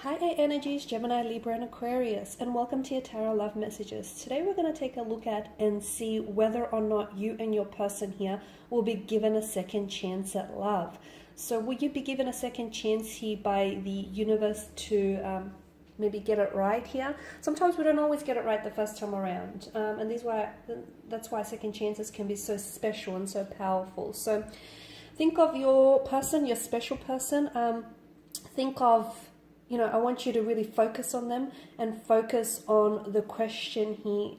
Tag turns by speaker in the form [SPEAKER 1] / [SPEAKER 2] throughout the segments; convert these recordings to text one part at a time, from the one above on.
[SPEAKER 1] Hi Air Energies, Gemini, Libra and Aquarius, and welcome to your Tarot Love Messages. Today we're going to take a look at and see whether or not you and your person here will be given a second chance at love. So will you be given a second chance here by the universe to maybe get it right here? Sometimes we don't always get it right the first time around, and that's why second chances can be so special and so powerful. So think of your person, your special person. Think of, I want you to really focus on them and focus on the question here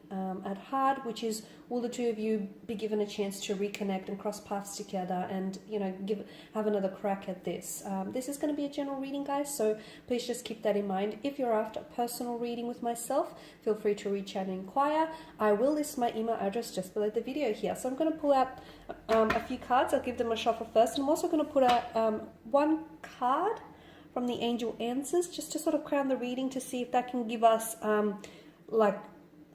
[SPEAKER 1] at heart, which is, will the two of you be given a chance to reconnect and cross paths together and, have another crack at this? This is going to be a general reading, guys, so please just keep that in mind. If you're after a personal reading with myself, feel free to reach out and inquire. I will list my email address just below the video here. So I'm going to pull out a few cards. I'll give them a shuffle first, and I'm also going to put out one card from the angel answers, just to sort of crown the reading, to see if that can give us like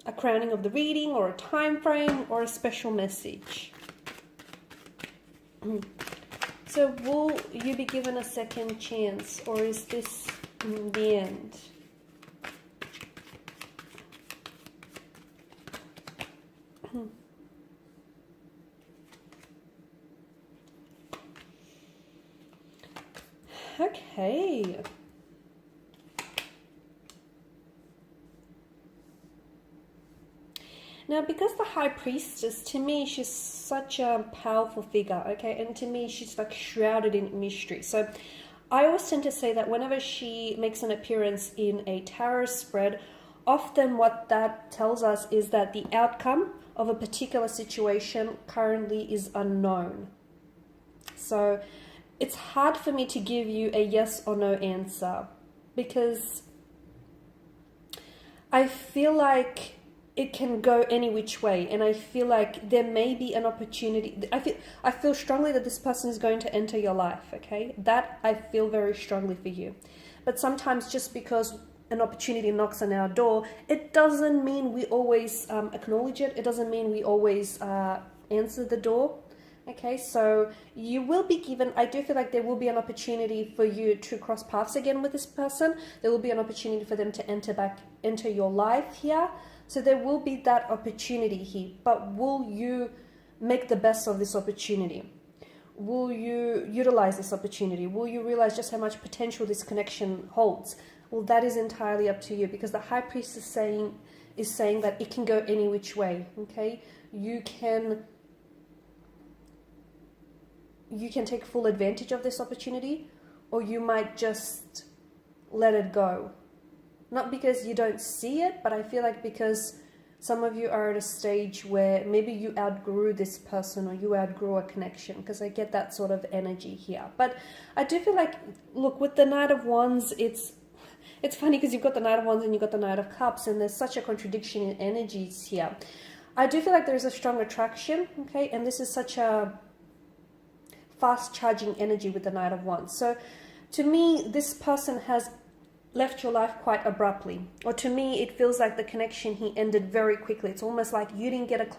[SPEAKER 1] a crowning of the reading or a time frame or a special message. So will you be given a second chance, or is this the end? Okay. Now, because the High Priestess, to me, she's such a powerful figure, okay? And to me, she's like shrouded in mystery. So I always tend to say that whenever she makes an appearance in a tarot spread, often what that tells us is that the outcome of a particular situation currently is unknown. So it's hard for me to give you a yes or no answer, because I feel like it can go any which way, and I feel like there may be an opportunity. I feel strongly that this person is going to enter your life, okay? That I feel very strongly for you. But sometimes just because an opportunity knocks on our door, it doesn't mean we always acknowledge it. It doesn't mean we always answer the door. Okay, so you will be given, I do feel like there will be an opportunity for you to cross paths again with this person. There will be an opportunity for them to enter your life here. So there will be that opportunity here. But will you make the best of this opportunity? Will you utilize this opportunity? Will you realize just how much potential this connection holds? Well, that is entirely up to you, because the High Priestess is saying that it can go any which way. Okay, you can take full advantage of this opportunity, or you might just let it go. Not because you don't see it, but I feel like because some of you are at a stage where maybe you outgrew this person, or you outgrew a connection, because I get that sort of energy here. But I do feel like, look, with the Knight of Wands, it's funny because you've got the Knight of Wands and you've got the Knight of Cups, and there's such a contradiction in energies here. I do feel like there's a strong attraction, okay, and this is such a fast charging energy with the Knight of Wands. So to me, this person has left your life quite abruptly, or to me it feels like the connection he ended very quickly. It's almost like you didn't get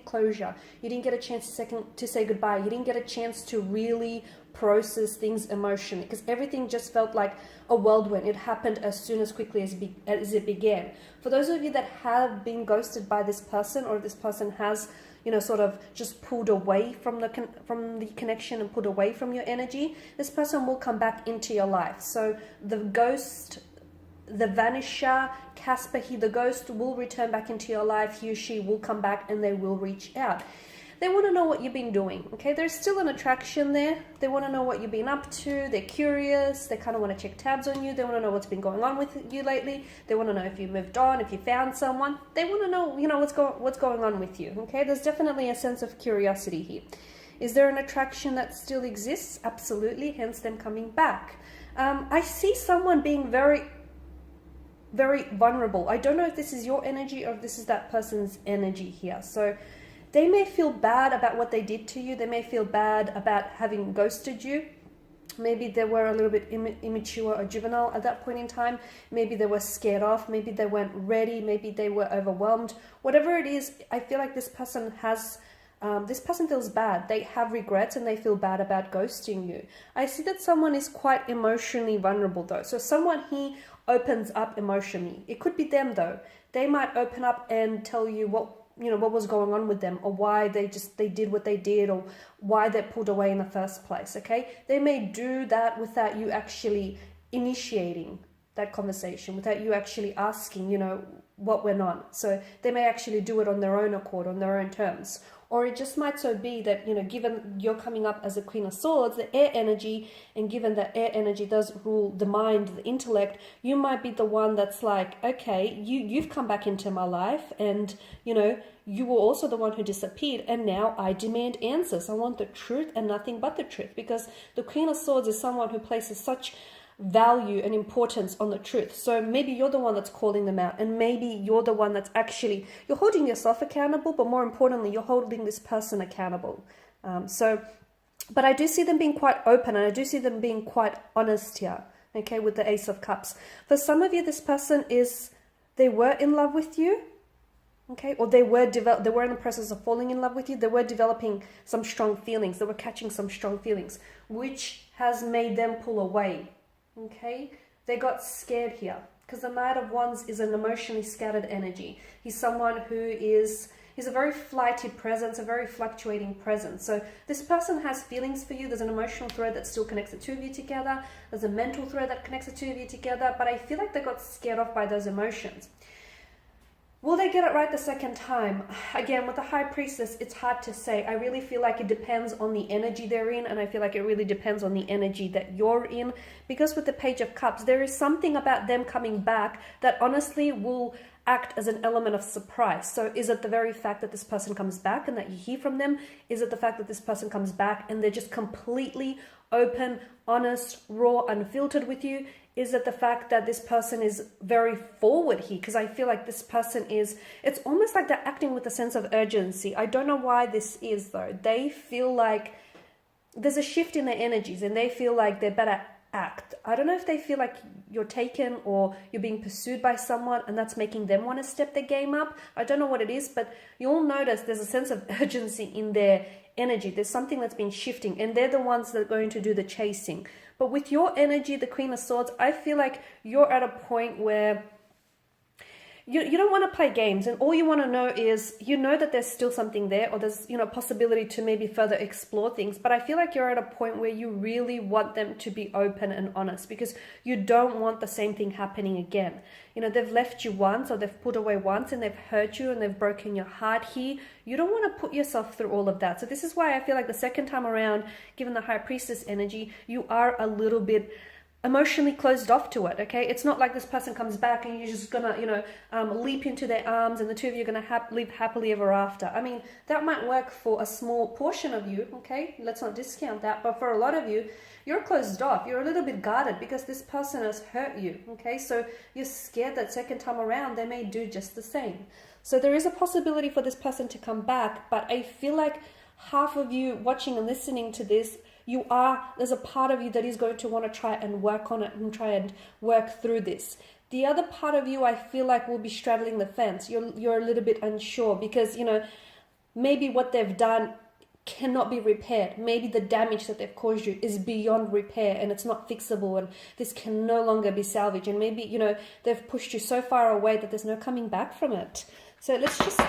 [SPEAKER 1] closure, you didn't get a chance to say goodbye, you didn't get a chance to really process things emotionally, because everything just felt like a whirlwind. It happened as soon as quickly as it began. For those of you that have been ghosted by this person, or this person has sort of just pulled away from the connection and pulled away from your energy, this person will come back into your life. So the ghost, the vanisher, Casper, the ghost will return back into your life. He or she will come back, and they will reach out. They want to know what you've been doing, okay? There's still an attraction there. They want to know what you've been up to. They're curious. They kind of want to check tabs on you. They want to know what's been going on with you lately. They want to know if you moved on, if you found someone. They want to know, what's going on with you, okay? There's definitely a sense of curiosity here. Is there an attraction that still exists? Absolutely, hence them coming back. I see someone being very, very vulnerable. I don't know if this is your energy or if this is that person's energy here. So they may feel bad about what they did to you. They may feel bad about having ghosted you. Maybe they were a little bit immature or juvenile at that point in time. Maybe they were scared off. Maybe they weren't ready. Maybe they were overwhelmed. Whatever it is, I feel like this person has this person feels bad. They have regrets and they feel bad about ghosting you. I see that someone is quite emotionally vulnerable though. So someone here opens up emotionally. It could be them though. They might open up and tell you what was going on with them, or why they did what they did, or why they pulled away in the first place. Okay, they may do that without you actually initiating that conversation, without you actually asking, what went on. So they may actually do it on their own accord, on their own terms. Or it just might so be that, given you're coming up as a Queen of Swords, the air energy, and given that air energy does rule the mind, the intellect, you might be the one that's like, okay, you've come back into my life, and, you were also the one who disappeared, and now I demand answers. I want the truth and nothing but the truth, because the Queen of Swords is someone who places such value and importance on the truth. So maybe you're the one that's calling them out, and maybe you're the one that's actually, you're holding yourself accountable, but more importantly, you're holding this person accountable. But I do see them being quite open, and I do see them being quite honest here, okay, with the Ace of Cups. For some of you, this person they were in love with you, okay, or they were in the process of falling in love with you. They were developing some strong feelings. They were catching some strong feelings, which has made them pull away. Okay, they got scared here because the Knight of Wands is an emotionally scattered energy. He's someone he's a very flighty presence, a very fluctuating presence. So this person has feelings for you. There's an emotional thread that still connects the two of you together. There's a mental thread that connects the two of you together. But I feel like they got scared off by those emotions. Will they get it right the second time? Again, with the High Priestess, it's hard to say. I really feel like it depends on the energy they're in, and I feel like it really depends on the energy that you're in. Because with the Page of Cups, there is something about them coming back that honestly will act as an element of surprise. So is it the very fact that this person comes back and that you hear from them? Is it the fact that this person comes back and they're just completely open, honest, raw, unfiltered with you? Is it the fact that this person is very forward here? Because I feel like this person it's almost like they're acting with a sense of urgency. I don't know why this is though. They feel like there's a shift in their energies and they feel like they better act. I don't know if they feel like you're taken or you're being pursued by someone and that's making them want to step their game up. I don't know what it is, but you'll notice there's a sense of urgency in their energy. There's something that's been shifting and they're the ones that are going to do the chasing. But with your energy, the Queen of Swords, I feel like you're at a point where you don't want to play games, and all you want to know is that there's still something there, or there's possibility to maybe further explore things. But I feel like you're at a point where you really want them to be open and honest, because you don't want the same thing happening again. They've left you once, or they've pulled away once, and they've hurt you and they've broken your heart here. You don't want to put yourself through all of that. So this is why I feel like the second time around, given the High Priestess energy, you are a little bit emotionally closed off to it. Okay, it's not like this person comes back and you're just gonna leap into their arms and the two of you are gonna live happily ever after. I mean, that might work for a small portion of you. Okay, let's not discount that, but for a lot of you, you're closed off. You're a little bit guarded because this person has hurt you. Okay, so you're scared that second time around they may do just the same. So there is a possibility for this person to come back, but I feel like half of you watching and listening to this, there's a part of you that is going to want to try and work on it and try and work through this. The other part of you, I feel like, will be straddling the fence. You're a little bit unsure because, maybe what they've done cannot be repaired. Maybe the damage that they've caused you is beyond repair and it's not fixable and this can no longer be salvaged. And maybe, they've pushed you so far away that there's no coming back from it. So let's just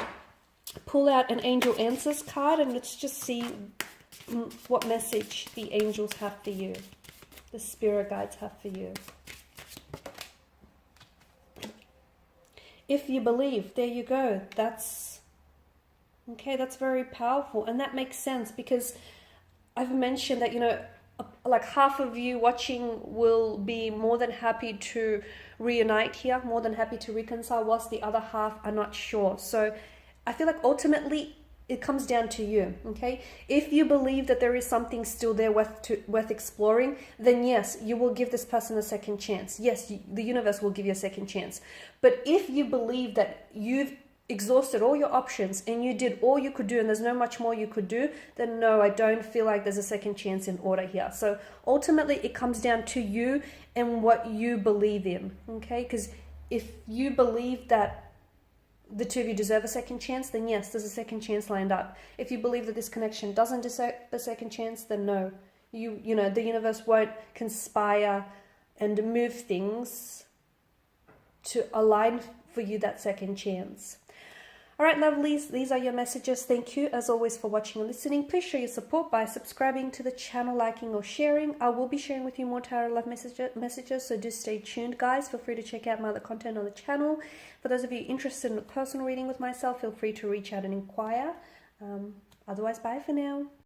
[SPEAKER 1] pull out an Angel Answers card and let's just see what message the angels have for you, the spirit guides have for you. If you believe, there you go. That's very powerful, and that makes sense because I've mentioned that like half of you watching will be more than happy to reunite here, more than happy to reconcile, whilst the other half are not sure. So I feel like ultimately it comes down to you, okay? If you believe that there is something still there worth exploring, then yes, you will give this person a second chance. Yes, the universe will give you a second chance. But if you believe that you've exhausted all your options and you did all you could do and there's no much more you could do, then no, I don't feel like there's a second chance in order here. So ultimately it comes down to you and what you believe in, okay? Because if you believe that the two of you deserve a second chance, then yes, there's a second chance lined up. If you believe that this connection doesn't deserve a second chance, then no. You know, the universe won't conspire and move things to align for you that second chance. All right, lovelies, these are your messages. Thank you, as always, for watching and listening. Please show your support by subscribing to the channel, liking or sharing. I will be sharing with you more tarot love messages, so do stay tuned, guys. Feel free to check out my other content on the channel. For those of you interested in a personal reading with myself, feel free to reach out and inquire. Otherwise, bye for now.